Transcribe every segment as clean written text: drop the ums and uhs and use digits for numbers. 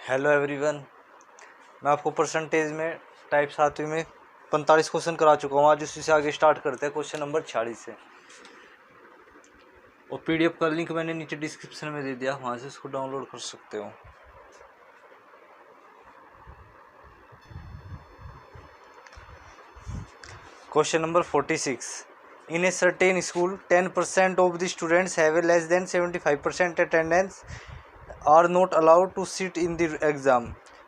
Hello everyone. मैं आपको percentage में टाइप 7वीं में 45 क्वेश्चन करा चुका हूँ। आज उसी से आगे स्टार्ट करते हैं क्वेश्चन नंबर 46 से। और पीडीएफ का लिंक मैंने नीचे डिस्क्रिप्शन में दे दिया, वहाँ से इसको डाउनलोड कर सकते हो। Question number 46। In a certain school, 10% of the students have less than 75% attendance are not allowed to sit in the exam,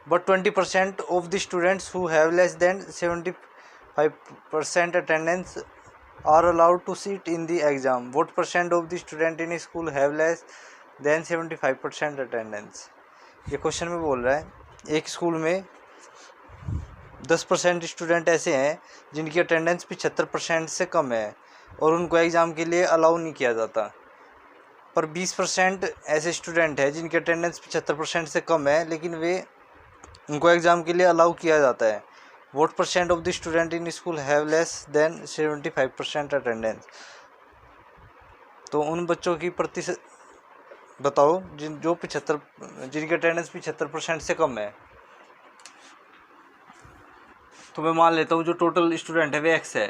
but 20% of the students who have less than 75% attendance are allowed to sit in the exam. What percent of the student in a school have less than 75% attendance? ये question में बोल रहा है एक school में 10% student ऐसे हैं जिनकी अटेंडेंस 75% से कम है और उनको एग्ज़ाम के लिए अलाउ नहीं किया जाता, पर 20% ऐसे स्टूडेंट हैं जिनकी अटेंडेंस 75% से कम है लेकिन उनको एग्ज़ाम के लिए अलाउ किया जाता है। What percent of the student in school have less than 75% attendance? तो उन बच्चों की प्रतिशत बताओ जिनकी अटेंडेंस 75% से कम है। तो मैं मान लेता हूँ जो टोटल स्टूडेंट है वे एक्स है।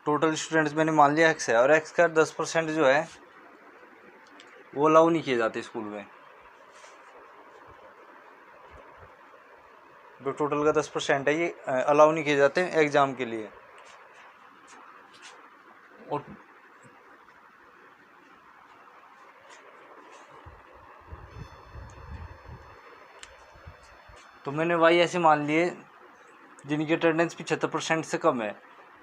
टोटल स्टूडेंट्स मैंने मान लिया एक्स है और एक्स का 10% जो है वो अलाउ नहीं किए जाते स्कूल में। जो टोटल का 10% है ये अलाउ नहीं किए जाते एग्ज़ाम के लिए। और तो मैंने वाई ऐसे मान लिए जिनकी अटेंडेंस 75% से कम है,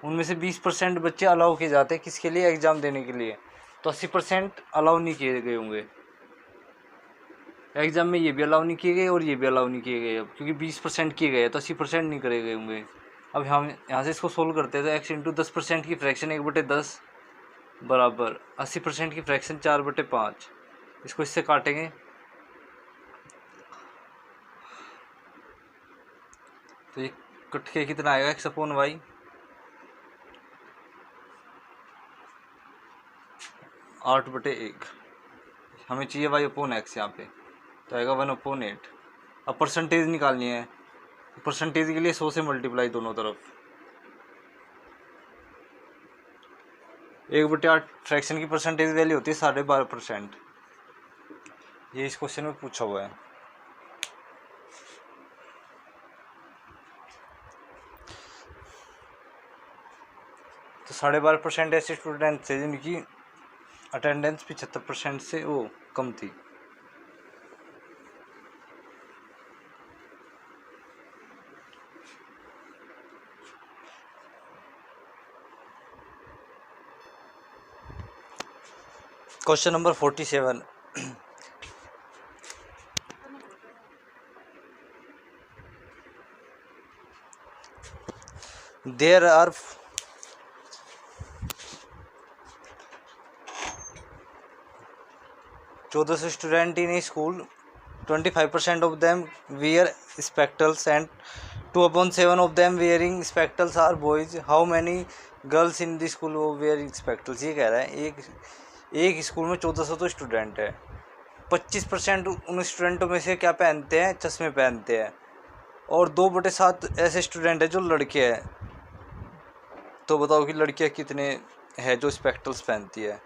उनमें से 20% बच्चे अलाउ किए जाते हैं किसके लिए? एग्ज़ाम देने के लिए। तो 80% अलाउ नहीं किए गए होंगे एग्ज़ाम में। ये भी अलाउ नहीं किए गए और ये भी अलाउ नहीं किए गए, अब क्योंकि 20% किए गए तो 80% नहीं करे गए होंगे। अब हम यहाँ से इसको सोल्व करते हैं तो एक्स इंटू 10% की फ्रैक्शन 1/10 बराबर 80% की फ्रैक्शन 4/5। इसको इससे काटेंगे तो ये कट के कितना आएगा? X upon y. आठ बटे एक हमें चाहिए वाई अपॉन एक्स, यहाँ पे तो आएगा 1/8। अब परसेंटेज निकालनी है, परसेंटेज के लिए 100 से मल्टीप्लाई दोनों तरफ। 1/8 फ्रैक्शन की परसेंटेज वैल्यू होती है 12.5%। ये इस क्वेश्चन में पूछा हुआ है। तो 12.5% ऐसे स्टूडेंट थे जिनकी अटेंडेंस 75% से वो कम थी। Question number 47। There are 1400 students in a school. 25% of them wear spectacles and 2/7 of them wearing spectacles are boys. How many girls in the school wearing spectacles? ये कह रहा है एक स्कूल में 1400 तो स्टूडेंट है, 25% उन स्टूडेंटों में से क्या पहनते हैं? चश्मे पहनते हैं। और 2/7 ऐसे स्टूडेंट है जो लड़के हैं। तो बताओ कि लड़कियां कितने हैं जो स्पेक्टल्स पहनती है?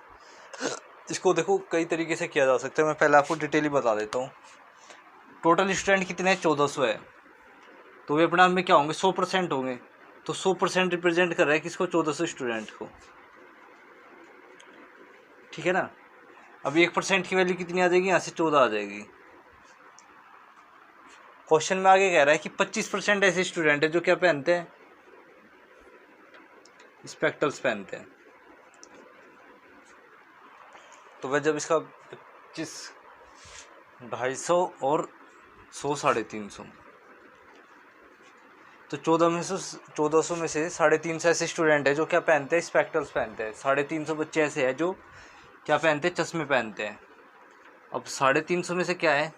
इसको देखो कई तरीके से किया जा सकता है, मैं पहले आपको डिटेली बता देता हूँ। टोटल स्टूडेंट कितने हैं? 1400 है, तो वे अपने आप में क्या होंगे? 100% होंगे। तो 100% रिप्रेजेंट कर रहा है किसको? 1400 स्टूडेंट को, ठीक है ना। अब 1% की वैल्यू कितनी आ जाएगी? यहाँ से 14 आ जाएगी। क्वेश्चन में आगे कह रहा है कि 25% ऐसे स्टूडेंट है जो क्या पहनते हैं? स्पेक्टल्स पहनते हैं। तो वह जब इसका 25, 250 और 100 350, तो 1400 में से 350 ऐसे स्टूडेंट है जो क्या पहनते हैं? स्पेक्टल्स पहनते हैं। 350 बच्चे ऐसे हैं जो क्या पहनते हैं? चश्मे पहनते हैं। अब 350 में से क्या है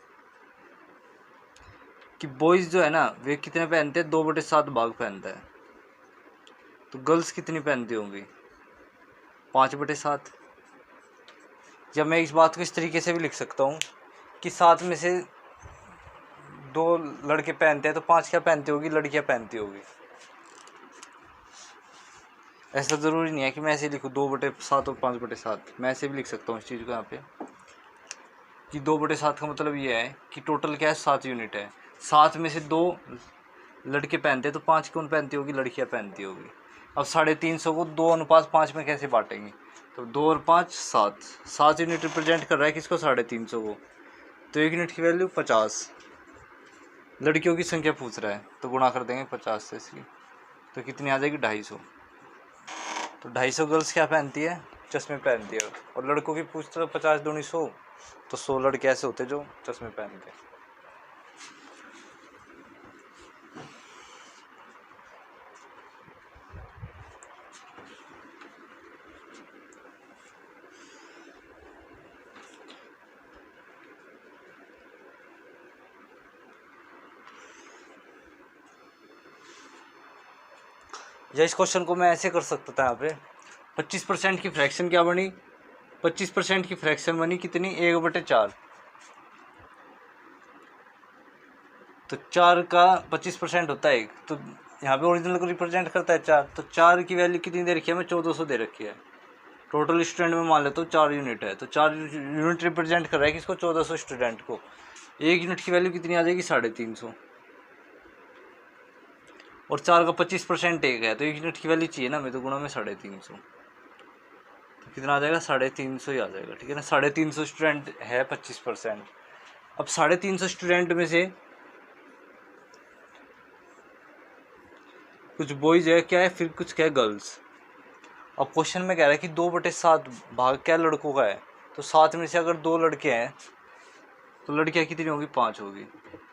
कि बॉयज़ जो है ना वे कितने पहनते हैं? 2/7 भाग पहनता है। तो गर्ल्स कितनी पहनती होंगी? 5/7। या मैं इस बात को इस तरीके से भी लिख सकता हूँ कि 7 में से 2 लड़के पहनते हैं तो 5 क्या पहनती होगी, लड़कियां पहनती होगी। ऐसा ज़रूरी नहीं है कि मैं ऐसे लिखूँ 2/7 और 5/7, मैं ऐसे भी लिख सकता हूँ इस चीज़ को यहाँ पे कि 2/7 का मतलब ये है कि टोटल क्या है 7 यूनिट है, 7 में से 2 लड़के पहनते हैं तो 5 कौन पहनती होगी, लड़कियाँ पहनती होगी। अब 350 को 2:5 में कैसे बांटेंगे, तो 2 और 5 7, 7 यूनिट रिप्रेजेंट कर रहा है किसको, 350 को, तो 1 यूनिट की वैल्यू 50। लड़कियों की संख्या पूछ रहा है तो गुणा कर देंगे 50 से इसकी, तो कितनी आ जाएगी 250। तो 250 गर्ल्स क्या पहनती है, चश्मे पहनती है। और लड़कों की पूछते तो 50 दूनी 100, तो 100 लड़के ऐसे होते जो चश्मे पहनते हैं। या इस क्वेश्चन को मैं ऐसे कर सकता था, यहाँ पे 25% की फ्रैक्शन क्या बनी, 25% की फ्रैक्शन बनी कितनी, 1/4। तो 4 का 25% होता है 1, तो यहाँ पे ओरिजिनल को रिप्रेजेंट करता है 4, तो 4 की वैल्यू कितनी दे रखी है, हमें 1400 दे रखी है। टोटल स्टूडेंट में मान लेता हूँ 4 यूनिट है, तो 4 यूनिट रिप्रेजेंट कर रहा है किसको, 1400 स्टूडेंट को। 1 यूनिट की वैल्यू कितनी आ जाएगी, 350। और 4 का 25% 1 है, तो 1 यूनिट की वैल्यू चाहिए ना हमें, तो गुणा में 350, तो कितना आ जाएगा, 350 ही आ जाएगा। ठीक है ना, 350 स्टूडेंट है 25%। अब 350 स्टूडेंट में से कुछ बॉयज है क्या है, फिर कुछ क्या है गर्ल्स। अब क्वेश्चन में कह रहा है कि 2/7 भाग क्या लड़कों का है, तो 7 में से अगर 2 लड़के हैं तो लड़कियां कितनी होगी, 5 होगी।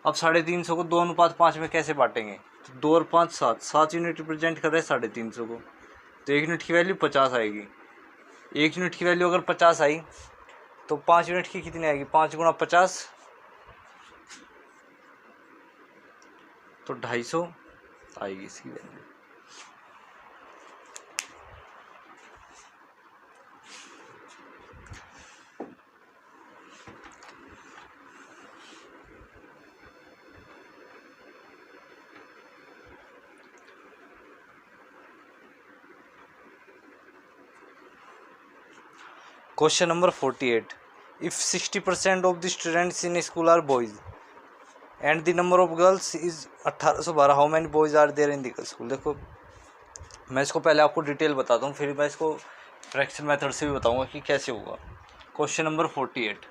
अब 350 को 2:5 में कैसे बांटेंगे, तो 2 और 5 7, 7 यूनिट रिप्रेजेंट कर रहे हैं 350 को, तो 1 यूनिट की वैल्यू 50 आएगी। 1 यूनिट की वैल्यू अगर 50 आई तो 5 यूनिट की कितनी आएगी, 5 गुणा 50, तो 250 आएगी इसकी value. Question number 48. If 60% of the students in a school are boys and the number of girls is 1812, how many boys are there in the school? देखो मैं इसको पहले आपको डिटेल बताता हूँ, फिर मैं इसको फ्रैक्शन मेथड से भी बताऊँगा कि कैसे होगा। क्वेश्चन नंबर 48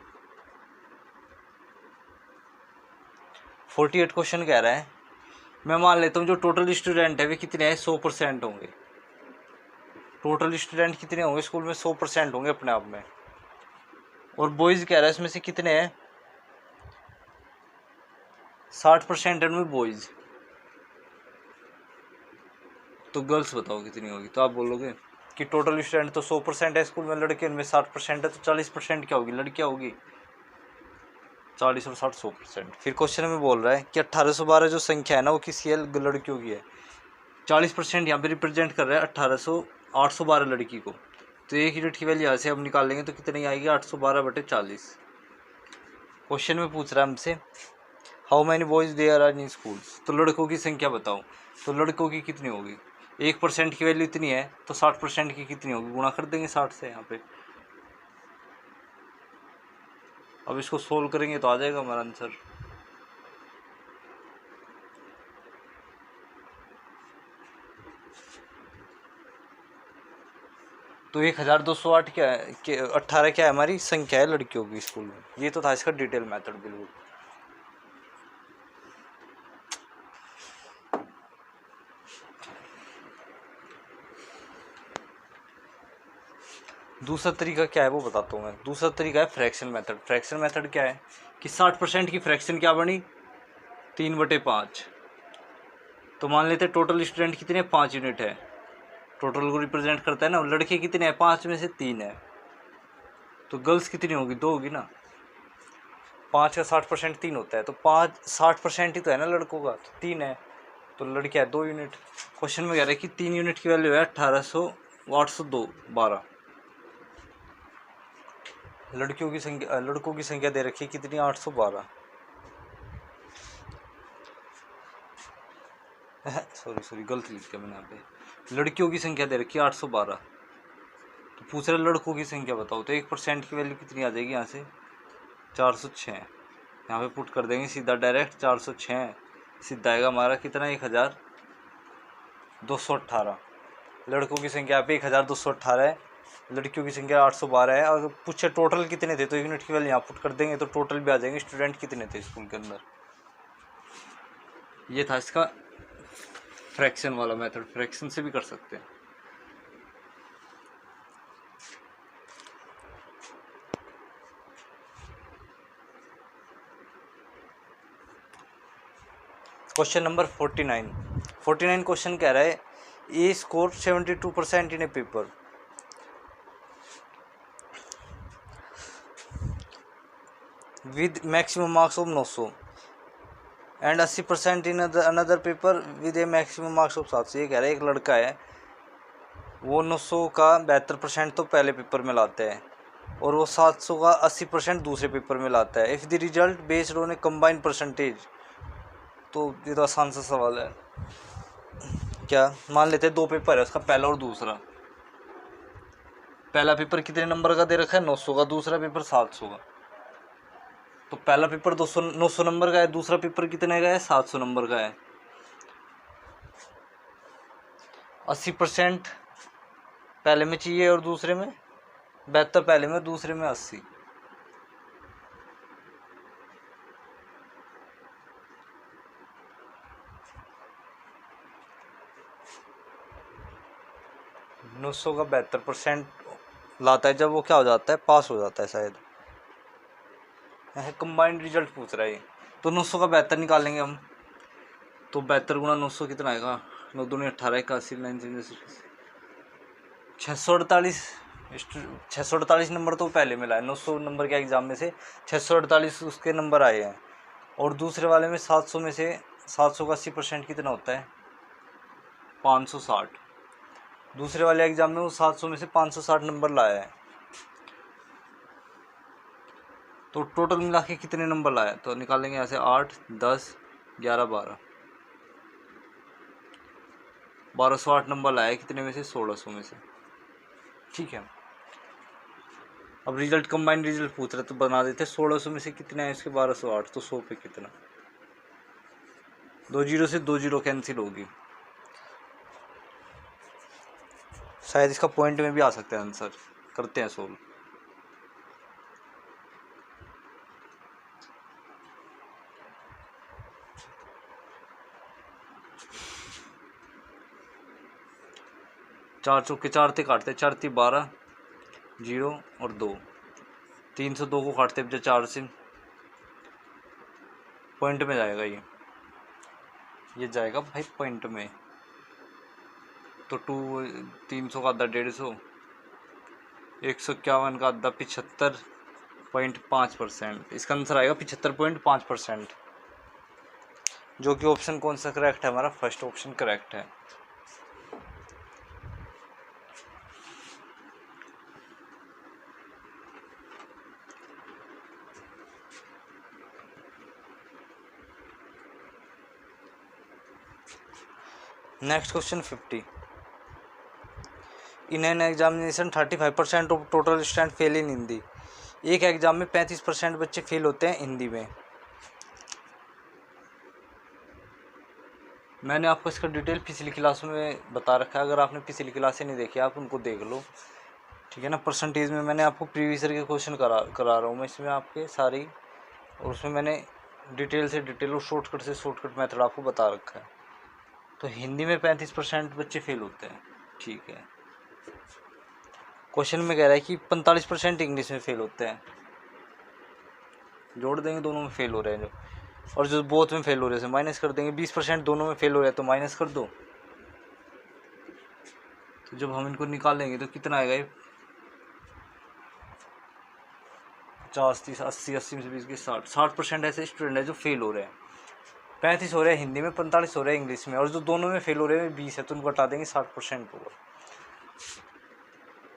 क्वेश्चन कह रहा है, मैं मान लेता हूँ जो टोटल स्टूडेंट है वे कितने हैं, 100% होंगे। टोटल स्टूडेंट कितने होंगे स्कूल में, 100% होंगे अपने आप में। और बॉयज़ कह रहा है इसमें से कितने हैं, 60% में बॉयज़, तो गर्ल्स बताओ कितनी होगी। तो आप बोलोगे कि टोटल स्टूडेंट तो 100% है स्कूल में लड़के, उनमें 60% है, तो 40% क्या होगी, लड़कियाँ होगी। 40 और 60 100%। फिर क्वेश्चन में बोल रहा है कि 1812 जो संख्या है ना वो किसी है, लड़कियों की है। 40% यहाँ पे रिप्रेजेंट कर रहा है 812 लड़की को, तो 1 यूनिट की वैल्यू यहाँ से हम निकाल लेंगे तो कितनी आएगी, 812/40। क्वेश्चन में पूछ रहा है हमसे how many boys there are in schools, तो लड़कों की संख्या बताओ। तो लड़कों की कितनी होगी, 1% की वैल्यू इतनी है, तो 60% की कितनी होगी, गुणा कर देंगे 60 से यहाँ पे। अब इसको सोल्व करेंगे तो आ जाएगा हमारा आंसर। तो 1208 क्या है, 18 क्या है हमारी संख्या है लड़कियों की स्कूल में। ये तो था इसका डिटेल मेथड बिल्कुल। दूसरा तरीका क्या है वो बताता हूँ मैं। दूसरा तरीका है फ्रैक्शन मेथड। फ्रैक्शन मेथड क्या है कि 60% की फ्रैक्शन क्या बनी, 3/5। तो मान लेते हैं टोटल स्टूडेंट कितने हैं, 5 यूनिट है। टोटल को रिप्रेजेंट करता है ना, लड़के कितने हैं, 5 में से 3 है, तो गर्ल्स कितनी होगी, 2 होगी ना। 5 का 60% 3 होता है, तो 60% ही तो है ना लड़कों का, तो 3 है, तो लड़कियाँ 2 यूनिट। क्वेश्चन में कह रहा है कि 3 यूनिट की वैल्यू है 812। लड़कियों की संख्या, लड़कों की संख्या दे रखी है कितनी, 812। सॉरी गलत लिख दिया मैंने यहाँ पे। लड़कियों की संख्या दे रखी है 812, तो पूछ रहे लड़कों की संख्या बताओ। तो 1% की वैल्यू कितनी आ जाएगी यहाँ से, 406। यहाँ पे पुट कर देंगे सीधा डायरेक्ट 406, सीधा आएगा हमारा कितना, 1218। लड़कों की संख्या यहाँ पे 1218 है, लड़कियों की संख्या 812 है। और पूछे टोटल कितने थे तो यूनिट की वैल्यू यहाँ पुट कर देंगे तो टोटल भी आ जाएंगे स्टूडेंट कितने थे स्कूल के अंदर। ये था इसका फ्रैक्शन वाला मेथड, फ्रैक्शन से भी कर सकते हैं। क्वेश्चन नंबर 49 क्वेश्चन कह रहा है A score 72% in a paper, with maximum marks of 900 and 80% in another paper with a maximum marks of 700। ये कह रहा है एक लड़का है, वो 900 का 72% तो पहले पेपर में लाता है और वो 700 का 80% दूसरे पेपर में लाता है। If the result based on A combined percentage, तो ये तो आसान सा सवाल है। क्या मान लेते हैं दो पेपर है उसका, पहला और दूसरा। पहला पेपर कितने नंबर का दे रखा है, 900 का, दूसरा पेपर 700 का। तो पहला पेपर 900 नंबर का है, दूसरा पेपर कितने का है, 700 नंबर का है। 80% पहले में चाहिए और दूसरे में 72 पहले में, दूसरे में 80। नौ सौ का 72% लाता है जब वो क्या हो जाता है, पास हो जाता है शायद। कंबाइंड रिजल्ट पूछ रहा है, तो 900 का 72 निकालेंगे हम। तो 72 गुणा 900 कितना आएगा, 9 दूनी 18, 81, 648 नंबर तो पहले मिला है। 900 नंबर के एग्ज़ाम में से 648 उसके नंबर आए हैं। और दूसरे वाले में 700 में से 700 का 80% कितना होता है, 560। दूसरे वाले एग्ज़ाम में वो 700 में से 560 नंबर लाया है। तो टोटल मिला के कितने नंबर लाया, तो निकालेंगे यहाँ से 8, 10, 11, 12, 1208 नंबर लाया कितने में से, 1600 में से। ठीक है, अब रिजल्ट कंबाइंड रिजल्ट पूछ रहे तो बना देते। 1600 में से कितने हैं इसके, 1208, तो 100 पे कितना, 2 जीरो से 2 जीरो कैंसिल होगी। शायद इसका पॉइंट में भी आ सकता है आंसर, करते हैं सोल्व। चार चौके 4 थे काटते, 4 × 3 = 12, 0 और 2, 302 को काटते बचे 4 से, पॉइंट में जाएगा ये जाएगा भाई पॉइंट में। तो 300 का आधा 150, 151 का आधा 75.5%। इसका आंसर आएगा 75.5%, जो कि ऑप्शन कौन सा करेक्ट है हमारा, फर्स्ट ऑप्शन करेक्ट है। Next question 50। In an examination 35% of total student fail in Hindi. एक एग्जाम में 35% बच्चे फेल होते हैं हिंदी में। मैंने आपको इसका डिटेल पिछली क्लास में बता रखा है, अगर आपने पिछली क्लासें नहीं देखी आप उनको देख लो, ठीक है ना। परसेंटेज में मैंने आपको प्रीवियस ईयर के क्वेश्चन करा रहा हूँ मैं इसमें आपके सारी, और उसमें मैंने डिटेल से डिटेल और शॉर्टकट से शॉर्टकट मेथड आपको बता रखा है। तो हिंदी में 35% बच्चे फेल होते हैं, ठीक है। क्वेश्चन में कह रहा है कि 45% इंग्लिश में फेल होते हैं, जोड़ देंगे दोनों में फेल हो रहे हैं जो, और जो बोथ में फेल हो रहे हैं माइनस कर देंगे। 20% दोनों में फेल हो रहे हैं तो माइनस कर दो। तो जब हम इनको निकालेंगे तो कितना आएगा ये, 50, 30, 80, 80 में से 20 के 60% ऐसे स्टूडेंट है जो फेल हो रहे हैं। 35 हो रहे हैं हिंदी में, 45 हो रहे हैं इंग्लिश में, और जो दोनों में फेल हो रहे हैं 20 है, तो उनको हटा देंगे, 60% होगा।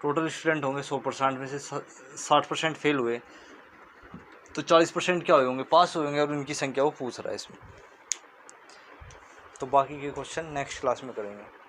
टोटल स्टूडेंट होंगे 100% में से 60% फेल हुए, तो 40% क्या हुए होंगे, पास हुए होंगे, और उनकी संख्या वो पूछ रहा है इसमें। तो बाकी के क्वेश्चन नेक्स्ट क्लास में करेंगे।